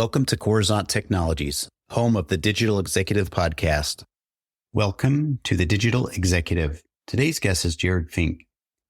Welcome to Coruzant Technologies, home of the Digital Executive Podcast. Welcome to the Digital Executive. Today's guest is Jerad Finck.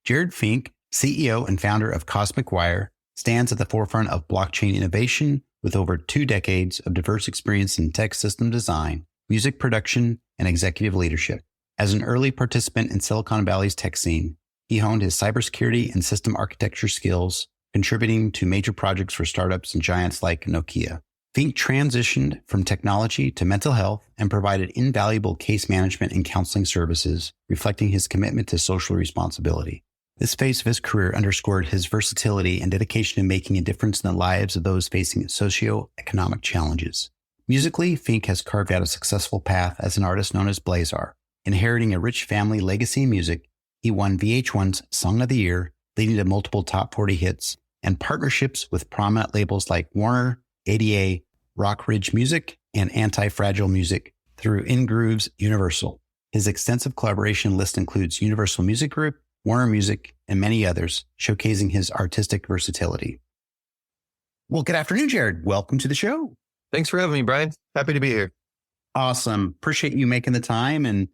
Jerad Finck, CEO and founder of Cosmic Wire, stands at the forefront of blockchain innovation with over 2 decades of diverse experience in tech system design, music production, and executive leadership. As an early participant in Silicon Valley's tech scene, he honed his cybersecurity and system architecture skills, contributing to major projects for startups and giants like Nokia. Finck transitioned from technology to mental health and provided invaluable case management and counseling services, reflecting his commitment to social responsibility. This phase of his career underscored his versatility and dedication to making a difference in the lives of those facing socioeconomic challenges. Musically, Finck has carved out a successful path as an artist known as Blazar. Inheriting a rich family legacy in music, he won VH1's Song of the Year, leading to multiple top 40 hits and partnerships with prominent labels like Warner, ADA, Rock Ridge Music, and Anti-Fragile Music through InGroove's Universal. His extensive collaboration list includes Universal Music Group, Warner Music, and many others, showcasing his artistic versatility. Well, good afternoon, Jerad. Welcome to the show. Thanks for having me, Brian. Happy to be here. Awesome. Appreciate you making the time and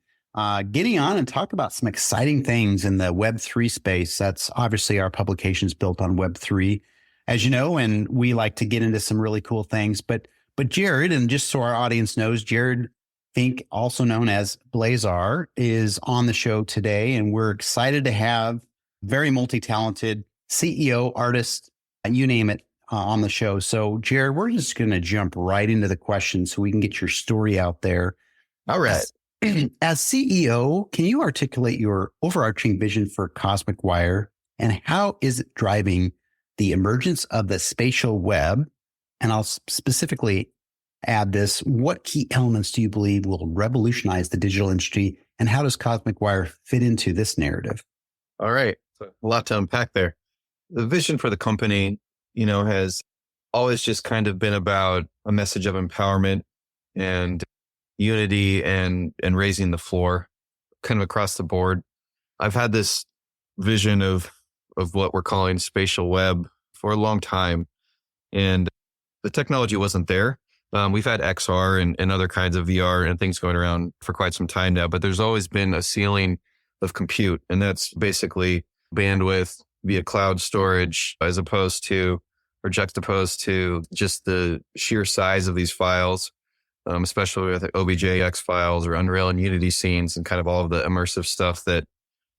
getting on and talk about some exciting things in the Web3 space. That's obviously our publication's built on Web3, as you know, and we like to get into some really cool things. But Jerad, and just so our audience knows, Jerad Finck, also known as Blazar, is on the show today, and we're excited to have very multi-talented CEO, artist, and you name it, on the show. So, Jerad, we're just going to jump right into the questions so we can get your story out there. All right. As CEO, can you articulate your overarching vision for Cosmic Wire and how is it driving the emergence of the spatial web? And I'll specifically add this, what key elements do you believe will revolutionize the digital industry and how does Cosmic Wire fit into this narrative? All right. So a lot to unpack there. The vision for the company, has always just kind of been about a message of empowerment and unity and raising the floor kind of across the board. I've had this vision of what we're calling spatial web for a long time, and the technology wasn't there. We've had XR and other kinds of VR and things going around for quite some time now, but there's always been a ceiling of compute, and that's basically bandwidth via cloud storage as opposed to or juxtaposed to just the sheer size of these files. Especially with OBJX files or Unreal and Unity scenes and kind of all of the immersive stuff that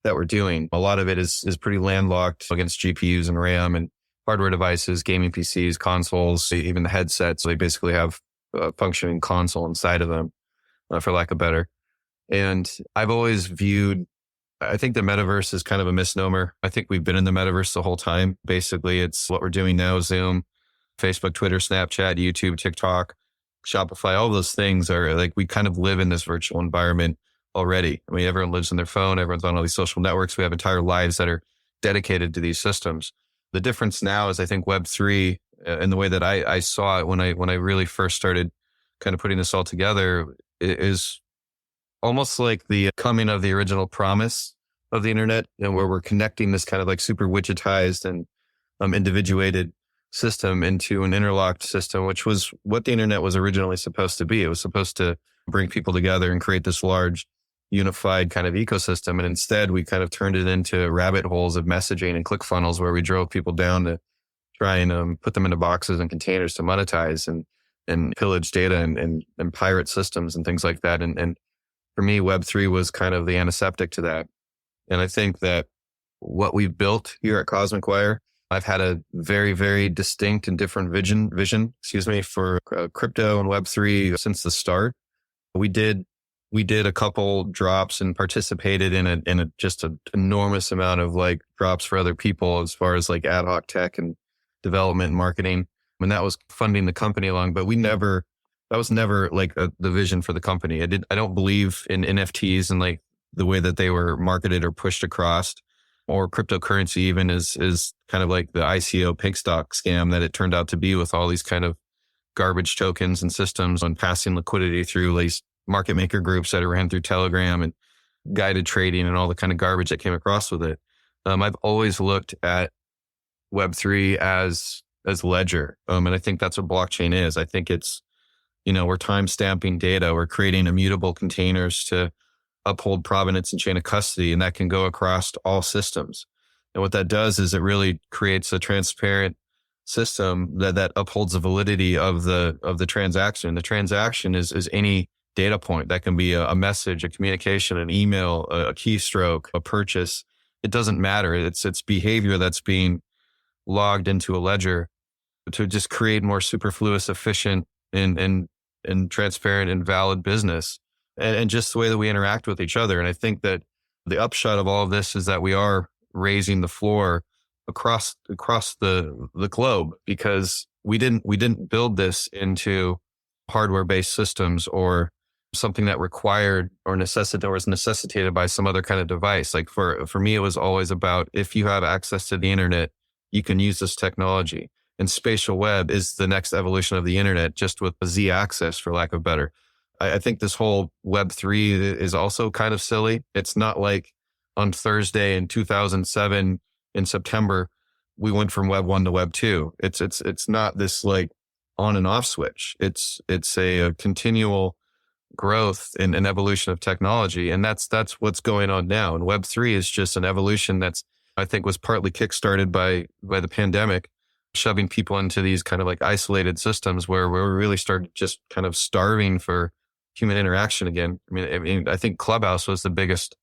we're doing. A lot of it is pretty landlocked against GPUs and RAM and hardware devices, gaming PCs, consoles, even the headsets. They basically have a functioning console inside of them, for lack of better. And I've always I think the metaverse is kind of a misnomer. I think we've been in the metaverse the whole time. Basically, it's what we're doing now, Zoom, Facebook, Twitter, Snapchat, YouTube, TikTok, Shopify, all those things are like, we kind of live in this virtual environment already. I mean, everyone lives on their phone. Everyone's on all these social networks. We have entire lives that are dedicated to these systems. The difference now is I think Web3 and the way that I saw it when I really first started kind of putting this all together is almost like the coming of the original promise of the internet, and where we're connecting this kind of like super widgetized and individuated system into an interlocked system, which was what the internet was originally supposed to be. It was supposed to bring people together and create this large unified kind of ecosystem. And instead we kind of turned it into rabbit holes of messaging and click funnels where we drove people down to try and put them into boxes and containers to monetize and pillage data and pirate systems and things like that. And for me, Web3 was kind of the antiseptic to that. And I think that what we've built here at Cosmic Wire, I've had a very, very distinct and different vision, for crypto and Web3 since the start. We did a couple drops and participated in a just an enormous amount of like drops for other people as far as like ad hoc tech and development and marketing. And that was funding the company along, but that was never like the vision for the company. I don't believe in NFTs and like the way that they were marketed or pushed across. Or cryptocurrency even is kind of like the ICO pig stock scam that it turned out to be, with all these kind of garbage tokens and systems on passing liquidity through these market maker groups that are ran through Telegram and guided trading and all the kind of garbage that came across with it. I've always looked at Web3 as as ledger. And I think that's what blockchain is. I think it's, we're time stamping data. We're creating immutable containers to uphold provenance and chain of custody, and that can go across all systems. And what that does is it really creates a transparent system that upholds the validity of the transaction. The transaction is any data point. That can be a message, a communication, an email, a keystroke, a purchase. It doesn't matter. It's behavior that's being logged into a ledger to just create more superfluous, efficient, and transparent and valid business, and just the way that we interact with each other. And I think that the upshot of all of this is that we are raising the floor across the globe, because we didn't build this into hardware-based systems or something that required or was necessitated by some other kind of device. Like for me, it was always about, if you have access to the internet, you can use this technology. And spatial web is the next evolution of the internet, just with a Z axis, for lack of better. I think this whole Web3 is also kind of silly. It's not like on Thursday in 2007 in September, we went from Web 1 to Web 2. It's not this like on and off switch. It's a continual growth and an evolution of technology. And that's what's going on now. And Web 3 is just an evolution that's, I think, was partly kickstarted by the pandemic, shoving people into these kind of like isolated systems where we really started just kind of starving for human interaction again. I mean, I think Clubhouse was the biggest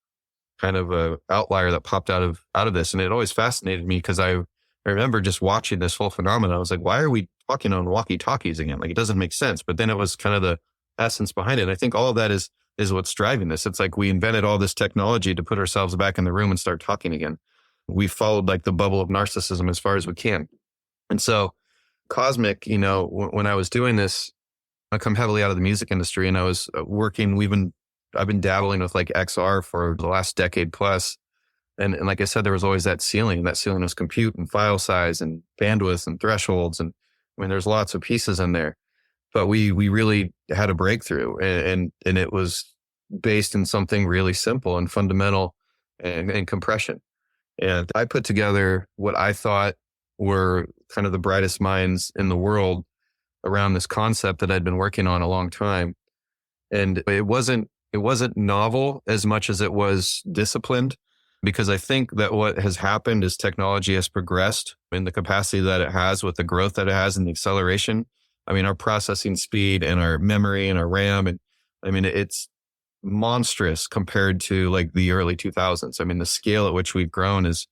kind of outlier that popped out of this. And it always fascinated me, because I remember just watching this whole phenomenon. I was like, why are we talking on walkie-talkies again? Like, it doesn't make sense. But then it was kind of the essence behind it. And I think all of that is what's driving this. It's like we invented all this technology to put ourselves back in the room and start talking again. We followed like the bubble of narcissism as far as we can. And so Cosmic, when I was doing this, I come heavily out of the music industry, and I was working, I've been dabbling with like XR for the last decade plus. And like I said, there was always that ceiling. That ceiling was compute and file size and bandwidth and thresholds. And I mean, there's lots of pieces in there, but we really had a breakthrough, and it was based in something really simple and fundamental, and compression. And I put together what I thought were kind of the brightest minds in the world around this concept that I'd been working on a long time. And it wasn't novel as much as it was disciplined, because I think that what has happened is technology has progressed in the capacity that it has, with the growth that it has and the acceleration. I mean, our processing speed and our memory and our RAM, and I mean, it's monstrous compared to like the early 2000s. I mean, the scale at which we've grown is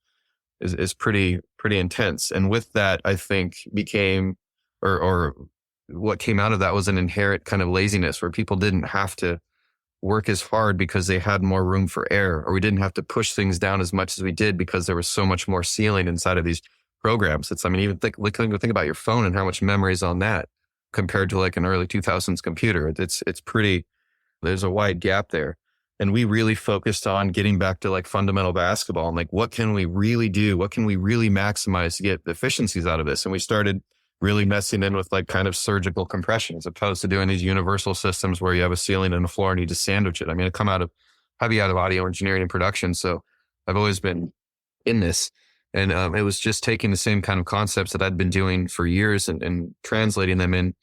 pretty intense. And with that, I think became, or what came out of that was an inherent kind of laziness, where people didn't have to work as hard because they had more room for error, or we didn't have to push things down as much as we did because there was so much more ceiling inside of these programs. Even think about your phone and how much memory is on that compared to like an early 2000s computer. There's a wide gap there. And we really focused on getting back to like fundamental basketball and like, what can we really do? What can we really maximize to get efficiencies out of this? And we started really messing in with like kind of surgical compression, as opposed to doing these universal systems where you have a ceiling and a floor and you just sandwich it. I mean, I come out of audio engineering and production, so I've always been in this. And it was just taking the same kind of concepts that I'd been doing for years and translating them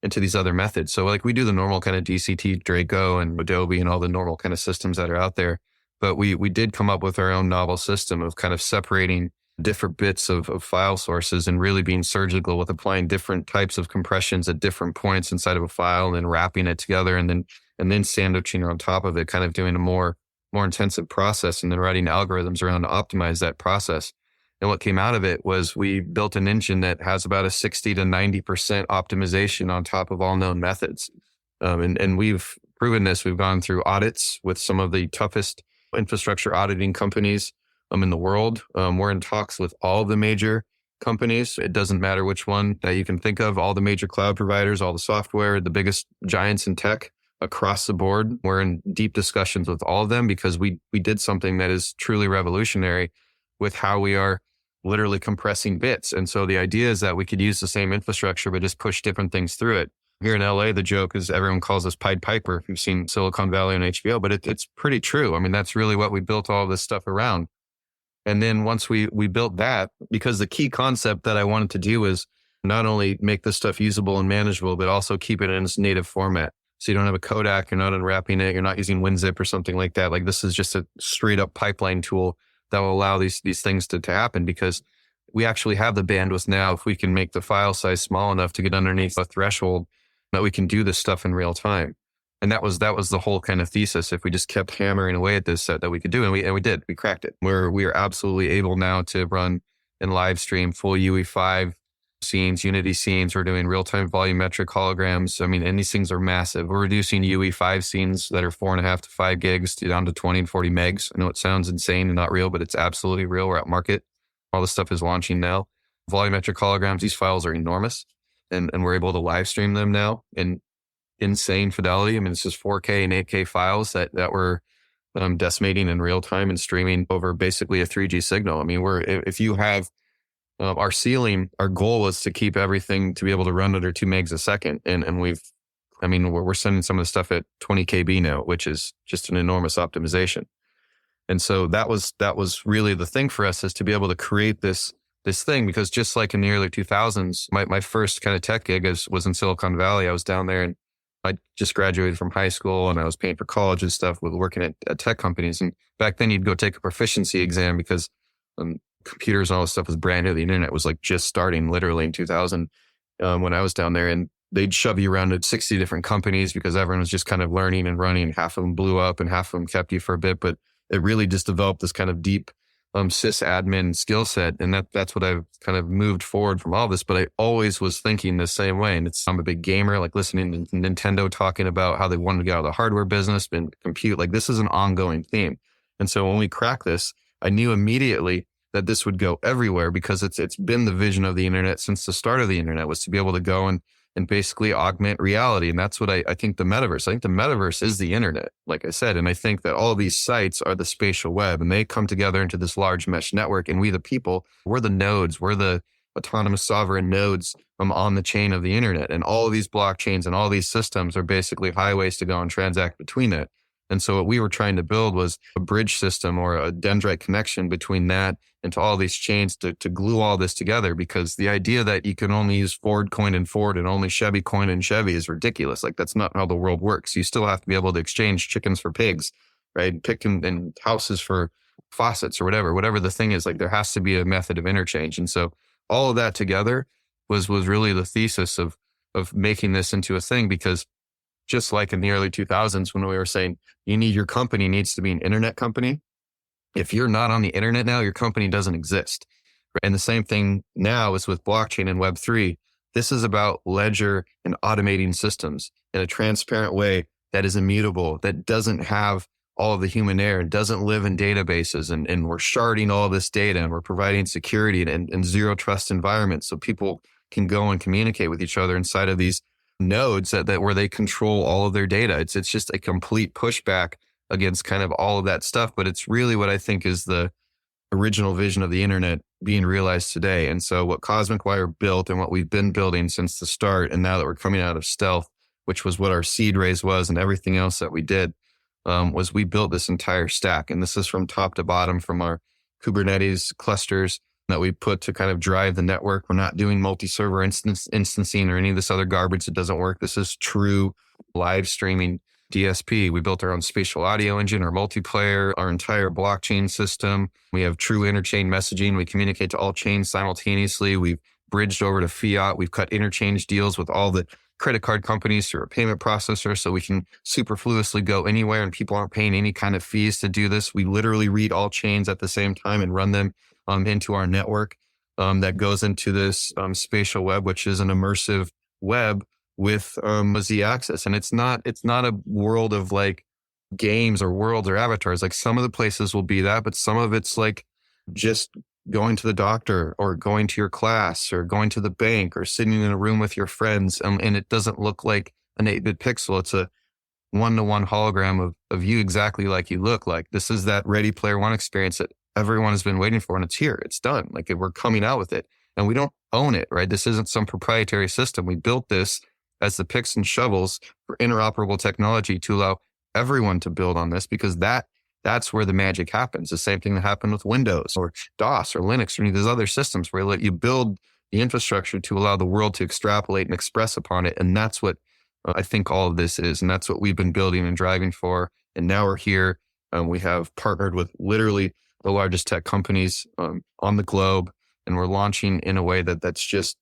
into these other methods. So like we do the normal kind of DCT, Draco and Adobe and all the normal kind of systems that are out there. But we did come up with our own novel system of kind of separating different bits of file sources and really being surgical with applying different types of compressions at different points inside of a file, and then wrapping it together and then sandwiching on top of it, kind of doing a more intensive process, and then writing algorithms around to optimize that process. And what came out of it was we built an engine that has about a 60 to 90% optimization on top of all known methods. And we've proven this. We've gone through audits with some of the toughest infrastructure auditing companies in the world. We're in talks with all the major companies. It doesn't matter which one that you can think of, all the major cloud providers, all the software, the biggest giants in tech across the board. We're in deep discussions with all of them because we did something that is truly revolutionary with how we are literally compressing bits. And so the idea is that we could use the same infrastructure, but just push different things through it. Here in LA, the joke is everyone calls us Pied Piper, if you've seen Silicon Valley on HBO, but it's pretty true. I mean, that's really what we built all this stuff around. And then once we built that, because the key concept that I wanted to do is not only make this stuff usable and manageable, but also keep it in its native format. So you don't have a Kodak, you're not unwrapping it, you're not using WinZip or something like that. Like this is just a straight up pipeline tool that will allow these things to happen, because we actually have the bandwidth now. If we can make the file size small enough to get underneath a threshold, that we can do this stuff in real time. And that was the whole kind of thesis. If we just kept hammering away at this, that we could do, and we did. We cracked it. We are absolutely able now to run and live stream full UE5 scenes, Unity scenes. We're doing real-time volumetric holograms. I mean, and these things are massive. We're reducing UE5 scenes that are 4.5 to 5 gigs down to 20 and 40 megs. I know it sounds insane and not real, but it's absolutely real. We're at market. All this stuff is launching now. Volumetric holograms, these files are enormous, and we're able to live stream them now in insane fidelity. I mean, this is 4K and 8K files that we're decimating in real time and streaming over basically a 3G signal. I mean, if you have our ceiling, our goal was to keep everything to be able to run under 2 megs a second. And we're sending some of the stuff at 20 KB now, which is just an enormous optimization. And so that was really the thing for us, is to be able to create this thing, because just like in the early 2000s, my first kind of tech gig was in Silicon Valley. I was down there, and I just graduated from high school, and I was paying for college and stuff with working at tech companies. And back then you'd go take a proficiency exam because computers and all this stuff was brand new. The internet was like just starting literally in 2000 when I was down there, and they'd shove you around to 60 different companies because everyone was just kind of learning and running. Half of them blew up and half of them kept you for a bit, but it really just developed this kind of deep sysadmin skill set. And that's what I've kind of moved forward from all this. But I always was thinking the same way. And I'm a big gamer, like listening to Nintendo talking about how they wanted to get out of the hardware business and compute. Like this is an ongoing theme. And so when we cracked this, I knew immediately that this would go everywhere, because it's been the vision of the internet since the start of the internet, was to be able to go and basically augment reality. And that's what I think the metaverse is the internet, like I said. And I think that all of these sites are the spatial web, and they come together into this large mesh network. And we, the people, we're the nodes, we're the autonomous sovereign nodes on the chain of the internet. And all of these blockchains and all these systems are basically highways to go and transact between it. And so what we were trying to build was a bridge system, or a dendrite connection between that and to all these chains to glue all this together, because the idea that you can only use Ford coin in Ford and only Chevy coin in Chevy is ridiculous. Like that's not how the world works. You still have to be able to exchange chickens for pigs, right? And houses for faucets or whatever the thing is. Like there has to be a method of interchange. And so all of that together was really the thesis of making this into a thing, because just like in the early 2000s when we were saying your company needs to be an internet company. If you're not on the internet now, your company doesn't exist. And the same thing now is with blockchain and Web3. This is about ledger and automating systems in a transparent way that is immutable, that doesn't have all of the human error, and doesn't live in databases. And we're sharding all this data, and we're providing security and zero trust environments so people can go and communicate with each other inside of these nodes that where they control all of their data. It's just a complete pushback against kind of all of that stuff. But it's really what I think is the original vision of the internet being realized today. And so what Cosmic Wire built, and what we've been building since the start, and now that we're coming out of stealth, which was what our seed raise was, and everything else that we did, was we built this entire stack. And this is from top to bottom, from our Kubernetes clusters that we put to kind of drive the network. We're not doing multi-server instancing or any of this other garbage that doesn't work. This is true live streaming DSP. We built our own spatial audio engine, our multiplayer, our entire blockchain system. We have true interchain messaging. We communicate to all chains simultaneously. We've bridged over to fiat. We've cut interchange deals with all the credit card companies through a payment processor, so we can superfluously go anywhere and people aren't paying any kind of fees to do this. We literally read all chains at the same time and run them into our network that goes into this spatial web, which is an immersive web with Z-axis. And it's not a world of like games or worlds or avatars. Like some of the places will be that, but some of it's like just going to the doctor or going to your class or going to the bank or sitting in a room with your friends. And it doesn't look like an 8-bit pixel. It's a one-to-one hologram of you exactly like you look like. This is that Ready Player One experience that everyone has been waiting for, and it's here. It's done. Like we're coming out with it, and we don't own it, right? This isn't some proprietary system. We built this as the picks and shovels for interoperable technology to allow everyone to build on this, because that's where the magic happens. The same thing that happened with Windows or DOS or Linux or any of these other systems where you build the infrastructure to allow the world to extrapolate and express upon it. And that's what I think all of this is. And that's what we've been building and driving for. And now we're here. We have partnered with literally the largest tech companies on the globe. And we're launching in a way that's just,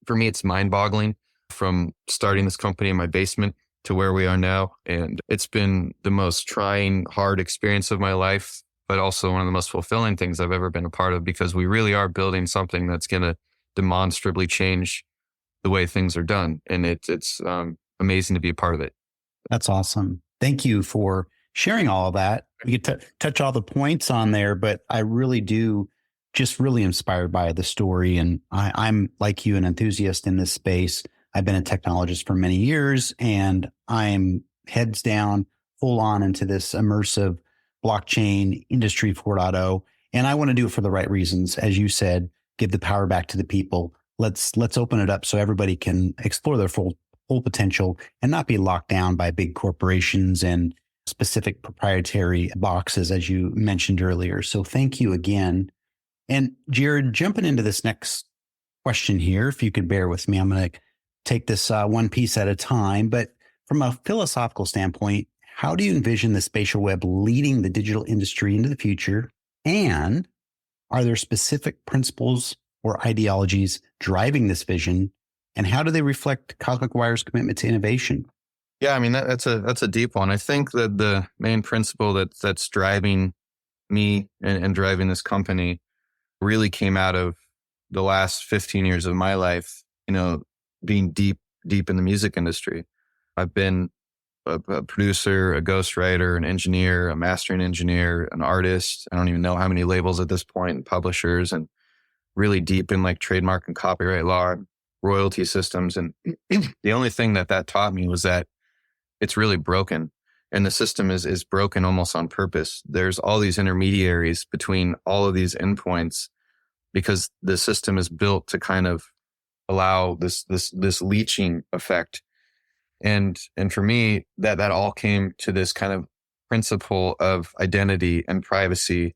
for me, it's mind boggling, from starting this company in my basement to where we are now. And it's been the most trying, hard experience of my life, but also one of the most fulfilling things I've ever been a part of, because we really are building something that's going to demonstrably change the way things are done. And it's amazing to be a part of it. That's awesome. Thank you for sharing all of that. We get to touch all the points on there, but I really do just really inspired by the story. And I'm like you, an enthusiast in this space. I've been a technologist for many years, and I'm heads down, full on into this immersive blockchain industry 4.0. And I want to do it for the right reasons. As you said, give the power back to the people. Let's open it up so everybody can explore their full potential and not be locked down by big corporations and specific proprietary boxes, as you mentioned earlier. So thank you again. And Jerad, jumping into this next question here, if you could bear with me, I'm going to take this one piece at a time. But from a philosophical standpoint, how do you envision the spatial web leading the digital industry into the future? And are there specific principles or ideologies driving this vision? And how do they reflect Cosmic Wire's commitment to innovation? Yeah, I mean, that's a deep one. I think that the main principle that's driving me and driving this company really came out of the last 15 years of my life, being deep in the music industry. I've been a producer, a ghostwriter, an engineer, a mastering engineer, an artist. I don't even know how many labels at this point, and publishers, and really deep in like trademark and copyright law and royalty systems. And the only thing that taught me was that it's really broken. And the system is broken almost on purpose. There's all these intermediaries between all of these endpoints, because the system is built to kind of allow this leeching effect. And for me, that all came to this kind of principle of identity and privacy.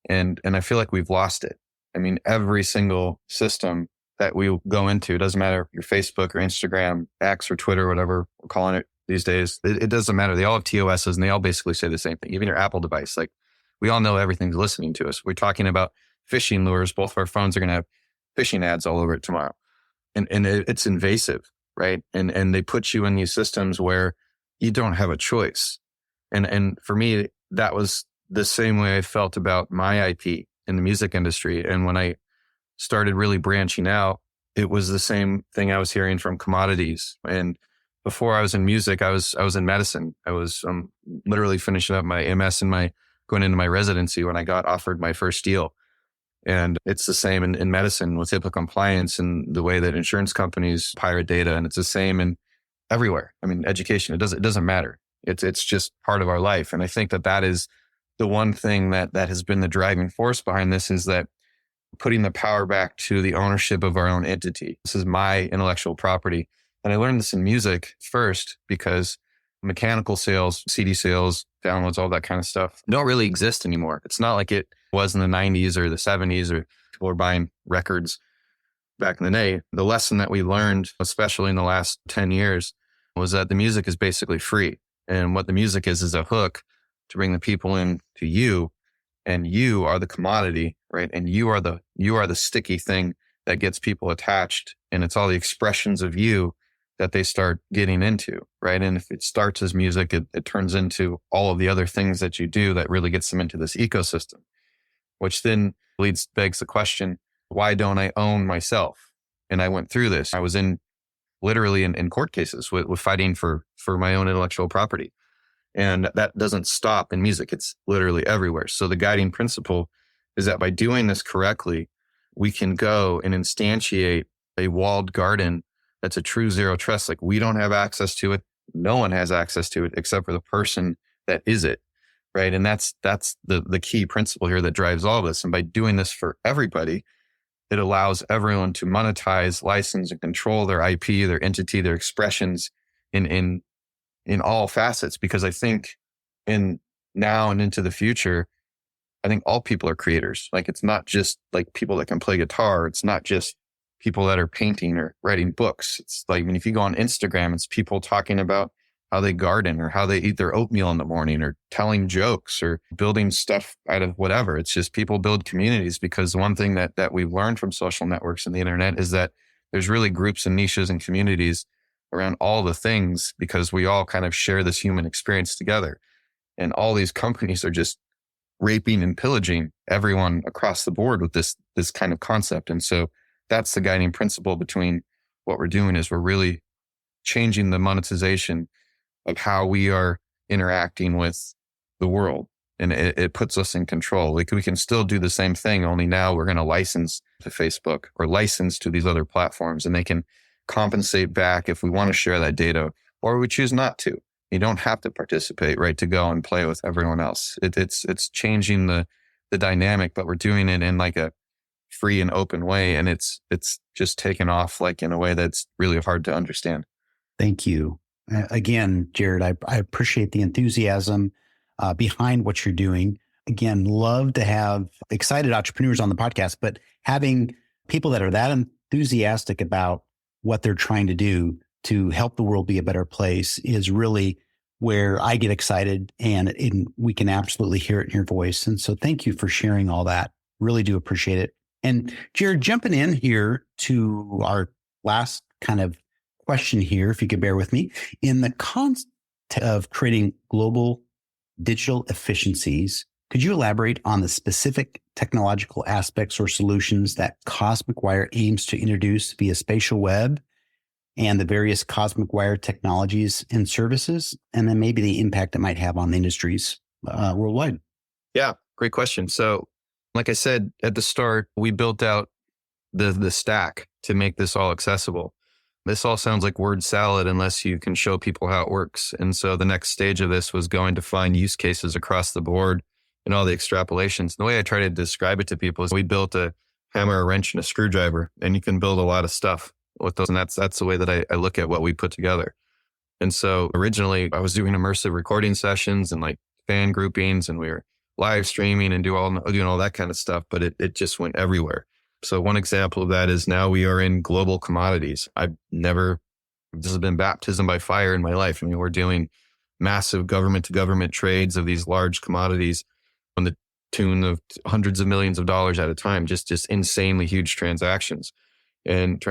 And I feel like we've lost it. I mean, every single system that we go into, it doesn't matter your Facebook or Instagram, X or Twitter, whatever we're calling it these days. It doesn't matter. They all have TOSs and they all basically say the same thing. Even your Apple device, like we all know everything's listening to us. We're talking about phishing lures. Both of our phones are going to have phishing ads all over it tomorrow. And it's invasive, right? And they put you in these systems where you don't have a choice. And for me, that was the same way I felt about my IP in the music industry. And when I started really branching out, it was the same thing I was hearing from commodities. And before I was in music, I was in medicine. I was literally finishing up my MS and going into my residency when I got offered my first deal. And it's the same in medicine with HIPAA compliance and the way that insurance companies pirate data. And it's the same in everywhere. I mean, education, it doesn't matter. It's just part of our life. And I think that is the one thing that has been the driving force behind this, is that putting the power back to the ownership of our own entity. This is my intellectual property. And I learned this in music first because mechanical sales, CD sales, downloads, all that kind of stuff don't really exist anymore. It's not like it was in the 90s or the 70s, or people were buying records back in the day. The lesson that we learned, especially in the last 10 years, was that the music is basically free. And what the music is a hook to bring the people in to you, and you are the commodity, right? And you are the sticky thing that gets people attached. And it's all the expressions of you that they start getting into, right? And if it starts as music, it turns into all of the other things that you do that really gets them into this ecosystem, which then begs the question, why don't I own myself? And I went through this. I was literally in court cases with fighting for my own intellectual property. And that doesn't stop in music. It's literally everywhere. So the guiding principle is that by doing this correctly, we can go and instantiate a walled garden that's a true zero trust. Like, we don't have access to it. No one has access to it except for the person that is it, right? And that's the key principle here that drives all of this. And by doing this for everybody, it allows everyone to monetize, license, and control their IP, their entity, their expressions in all facets. Because I think in now and into the future, I think all people are creators. Like, it's not just like people that can play guitar. It's not just people that are painting or writing books. It's like, I mean, if you go on Instagram, it's people talking about how they garden or how they eat their oatmeal in the morning or telling jokes or building stuff out of whatever. It's just people build communities, because one thing that we've learned from social networks and the internet is that there's really groups and niches and communities around all the things, because we all kind of share this human experience together. And all these companies are just raping and pillaging everyone across the board with this kind of concept. And so that's the guiding principle between what we're doing, is we're really changing the monetization of how we are interacting with the world. And it puts us in control. We can still do the same thing, only now we're going to license to Facebook or license to these other platforms, and they can compensate back if we want to share that data, or we choose not to. You don't have to participate, right, to go and play with everyone else. It's changing the dynamic, but we're doing it in like a free and open way. And it's just taken off like in a way that's really hard to understand. Thank you. Again, Jerad, I appreciate the enthusiasm behind what you're doing. Again, love to have excited entrepreneurs on the podcast, but having people that are that enthusiastic about what they're trying to do to help the world be a better place is really where I get excited, and we can absolutely hear it in your voice. And so thank you for sharing all that. Really do appreciate it. And Jerad, jumping in here to our last kind of question here, if you could bear with me, in the context of creating global digital efficiencies, could you elaborate on the specific technological aspects or solutions that Cosmic Wire aims to introduce via Spatial Web and the various Cosmic Wire technologies and services, and then maybe the impact it might have on the industries worldwide? Yeah, great question. So like I said at the start, we built out the stack to make this all accessible. This all sounds like word salad unless you can show people how it works. And so the next stage of this was going to find use cases across the board and all the extrapolations. The way I try to describe it to people is we built a hammer, a wrench, and a screwdriver, and you can build a lot of stuff with those. And that's the way that I look at what we put together. And so originally I was doing immersive recording sessions and like fan groupings, and we were live streaming and doing all that kind of stuff, but it just went everywhere. So one example of that is now we are in global commodities. This has been baptism by fire in my life. I mean, we're doing massive government to government trades of these large commodities on the tune of hundreds of millions of dollars at a time, just insanely huge transactions. And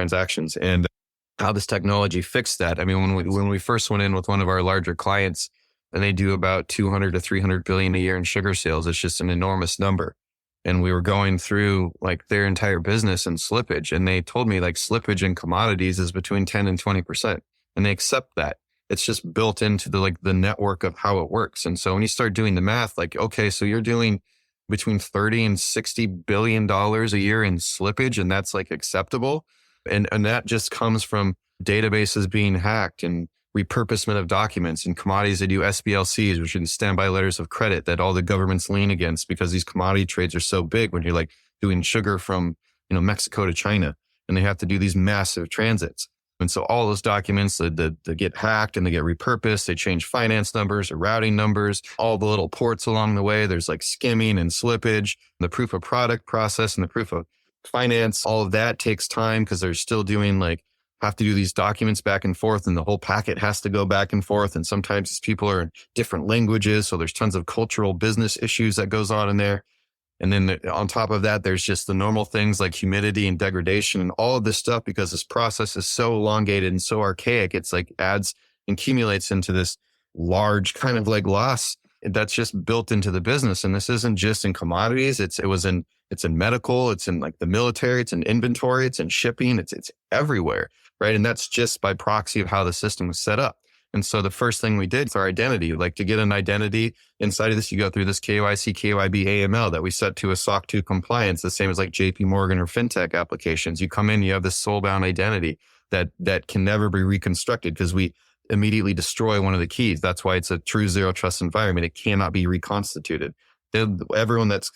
how this technology fixed that. I mean, when we first went in with one of our larger clients, and they do about 200 to 300 billion a year in sugar sales, it's just an enormous number. And we were going through like their entire business and slippage. And they told me like slippage in commodities is between 10 and 20%. And they accept that. It's just built into the network of how it works. And so when you start doing the math, like, okay, so you're doing between 30 and 60 billion dollars a year in slippage, and that's like acceptable. And that just comes from databases being hacked and repurposement of documents and commodities. They do SBLCs, which are the standby letters of credit that all the governments lean against because these commodity trades are so big when you're like doing sugar from, Mexico to China, and they have to do these massive transits. And so all those documents that get hacked and they get repurposed, they change finance numbers or routing numbers, all the little ports along the way. There's like skimming and slippage, the proof of product process and the proof of finance. All of that takes time because they're still doing have to do these documents back and forth, and the whole packet has to go back and forth. And sometimes these people are in different languages. So there's tons of cultural business issues that goes on in there. And then on top of that, there's just the normal things like humidity and degradation and all of this stuff, because this process is so elongated and so archaic. It's like adds and accumulates into this large kind of like loss that's just built into the business. And this isn't just in commodities. It's in medical, it's in like the military, it's in inventory, it's in shipping, it's everywhere. Right. And that's just by proxy of how the system was set up. And so the first thing we did is our identity. Like to get an identity inside of this, you go through this KYC, KYB, AML that we set to a SOC 2 compliance, the same as like JP Morgan or fintech applications. You come in, you have this soul-bound identity that can never be reconstructed because we immediately destroy one of the keys. That's why it's a true zero trust environment. It cannot be reconstituted. Everyone that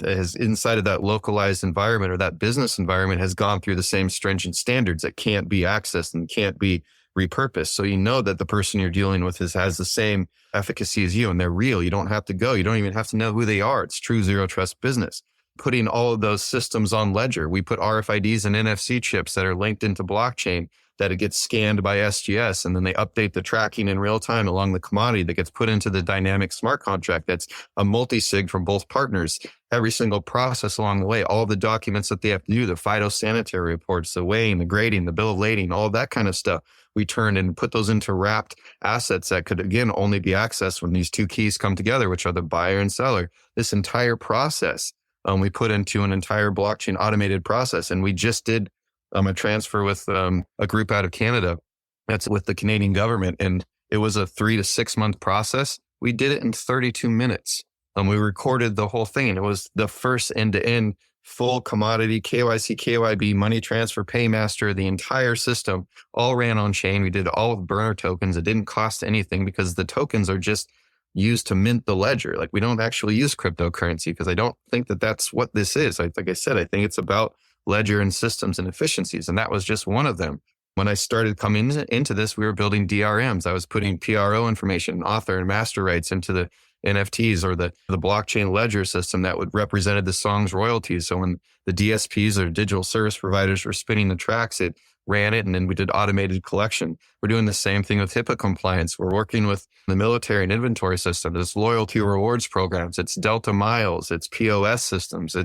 is inside of that localized environment or that business environment has gone through the same stringent standards that can't be accessed and can't be repurposed. So you know that the person you're dealing with has the same efficacy as you, and they're real. You don't have to go. You don't even have to know who they are. It's true zero trust business. putting all of those systems on ledger. We put RFIDs and NFC chips that are linked into blockchain that it gets scanned by SGS, and then they update the tracking in real time along the commodity that gets put into the dynamic smart contract. That's a multi-sig from both partners. Every single process along the way, all the documents that they have to do, the phytosanitary reports, the weighing, the grading, the bill of lading, all that kind of stuff. We turned and put those into wrapped assets that could, again, only be accessed when these two keys come together, which are the buyer and seller. This entire process, we put into an entire blockchain automated process. And we just did a transfer with a group out of Canada that's with the Canadian government. And it was a 3 to 6 month process. We did it in 32 minutes. We recorded the whole thing. And it was the first end-to-end full commodity, KYC, KYB, money transfer, paymaster, the entire system all ran on chain. We did all with burner tokens. It didn't cost anything because the tokens are just used to mint the ledger. Like, we don't actually use cryptocurrency because I don't think that that's what this is. Like I said, I think it's about ledger and systems and efficiencies. And that was just one of them. When I started coming into this, we were building DRMs. I was putting PRO information, author and master rights into the NFTs or the blockchain ledger system that would represented the song's royalties. So when the DSPs or digital service providers were spinning the tracks, it ran it, and then we did automated collection. We're doing the same thing with HIPAA compliance. We're working with the military and inventory system. It's loyalty rewards programs. It's Delta Miles. It's POS systems.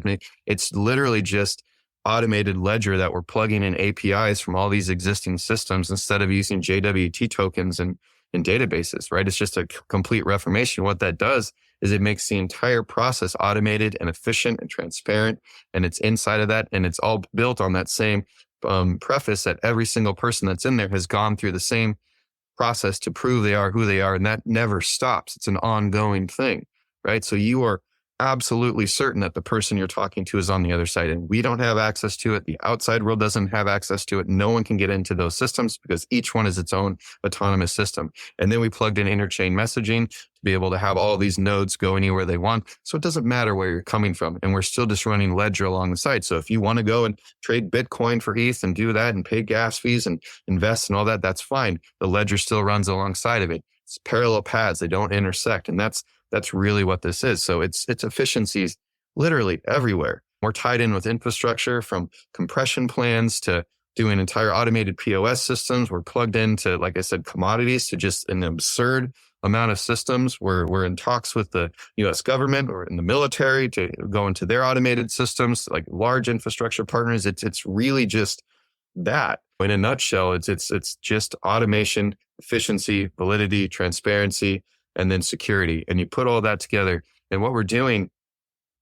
It's literally just automated ledger that we're plugging in APIs from all these existing systems instead of using JWT tokens and databases, right? It's just a complete reformation. What that does is it makes the entire process automated and efficient and transparent. And it's inside of that. And it's all built on that same preface that every single person that's in there has gone through the same process to prove they are who they are. And that never stops. It's an ongoing thing, right? So you are absolutely certain that the person you're talking to is on the other side, and we don't have access to it. The outside world doesn't have access to it. No one can get into those systems because each one is its own autonomous system. And then we plugged in interchain messaging to be able to have all these nodes go anywhere they want. So it doesn't matter where you're coming from. And we're still just running ledger along the side. So if you want to go and trade Bitcoin for ETH and do that and pay gas fees and invest and all that, that's fine. The ledger still runs alongside of it. It's parallel paths. They don't intersect. And that's really what this is. So it's efficiencies literally everywhere. We're tied in with infrastructure from compression plans to doing entire automated POS systems. We're plugged into, like I said, commodities to just an absurd amount of systems. We're in talks with the US government or in the military to go into their automated systems, like large infrastructure partners. It's really just that. In a nutshell, it's just automation, efficiency, validity, transparency, and then security. And you put all that together, and what we're doing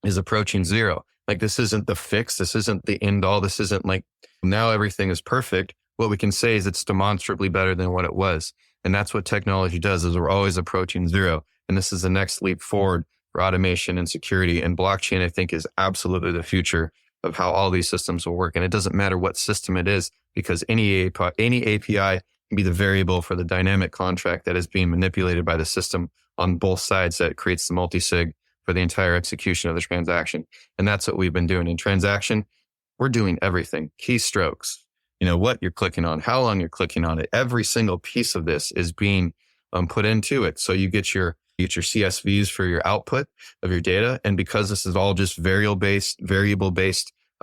is approaching zero. Like, this isn't the fix. This isn't the end all. This isn't like now everything is perfect. What we can say is it's demonstrably better than what it was. And that's what technology does, is we're always approaching zero. And this is the next leap forward for automation and security. And blockchain, I think, is absolutely the future of how all these systems will work. And it doesn't matter what system it is, because any API can be the variable for the dynamic contract that is being manipulated by the system on both sides that creates the multi-sig for the entire execution of the transaction. And that's what we've been doing. In transaction, we're doing everything. Keystrokes, what you're clicking on, how long you're clicking on it. Every single piece of this is being put into it. So you get your CSVs for your output of your data. And because this is all just variable-based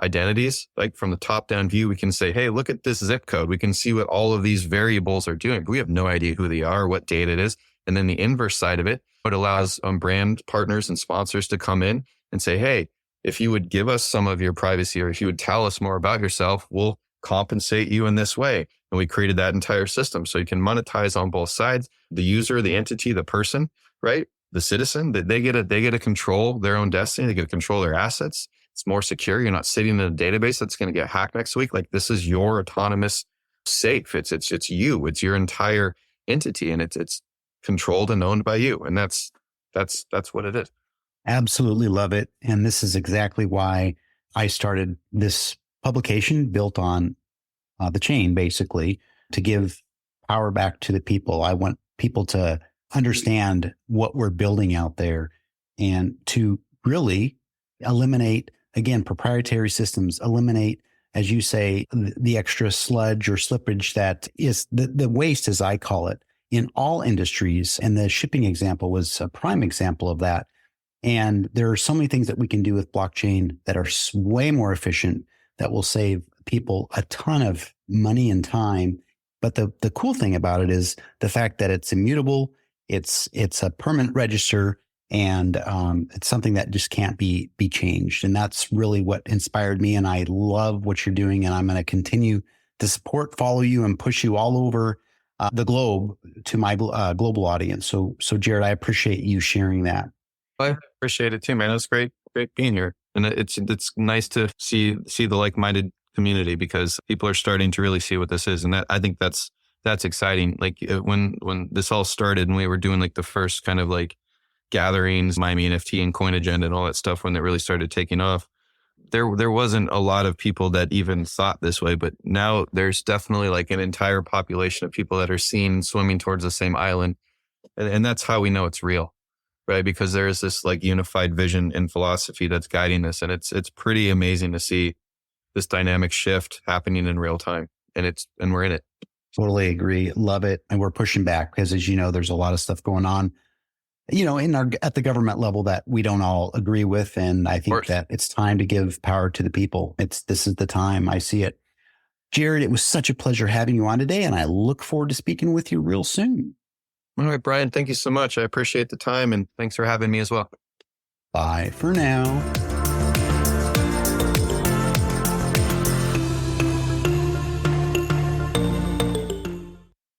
identities, like from the top-down view, we can say, hey, look at this zip code. We can see what all of these variables are doing. We have no idea who they are, what data it is. And then the inverse side of it allows brand partners and sponsors to come in and say, hey, if you would give us some of your privacy, or if you would tell us more about yourself, we'll compensate you in this way. And we created that entire system so you can monetize on both sides. The user, the entity, the person, right? The citizen, that they get to control their own destiny. They get to control their assets. It's more secure. You're not sitting in a database that's going to get hacked next week. Like, this is your autonomous safe. It's you. It's your entire entity, and it's controlled and owned by you. And that's what it is. Absolutely love it. And this is exactly why I started this publication built on the chain, basically, to give power back to the people. I want people to understand what we're building out there and to really eliminate, again, proprietary systems, eliminate, as you say, the extra sludge or slippage that is the waste, as I call it, in all industries. And the shipping example was a prime example of that. And there are so many things that we can do with blockchain that are way more efficient, that will save people a ton of money and time. But the cool thing about it is the fact that it's immutable, it's a permanent register, and it's something that just can't be changed. And that's really what inspired me. And I love what you're doing. And I'm going to continue to support, follow you, and push you all over the globe to my global audience. So Jerad, I appreciate you sharing that. I appreciate it too, man. It was great being here. And it's nice to see the like-minded community, because people are starting to really see what this is. And that, I think that's exciting. Like when this all started and we were doing like the first kind of like gatherings, Miami NFT and Coin Agenda and all that stuff, when it really started taking off, there wasn't a lot of people that even thought this way. But now there's definitely like an entire population of people that are seen swimming towards the same island. And that's how we know it's real. Right, because there is this like unified vision and philosophy that's guiding this, and it's pretty amazing to see this dynamic shift happening in real time, and we're in it. Totally agree, love it, and we're pushing back because, as you know, there's a lot of stuff going on, at the government level that we don't all agree with, and I think that it's time to give power to the people. This is the time. I see it. Jerad, it was such a pleasure having you on today, and I look forward to speaking with you real soon. All right, Brian, thank you so much. I appreciate the time, and thanks for having me as well. Bye for now.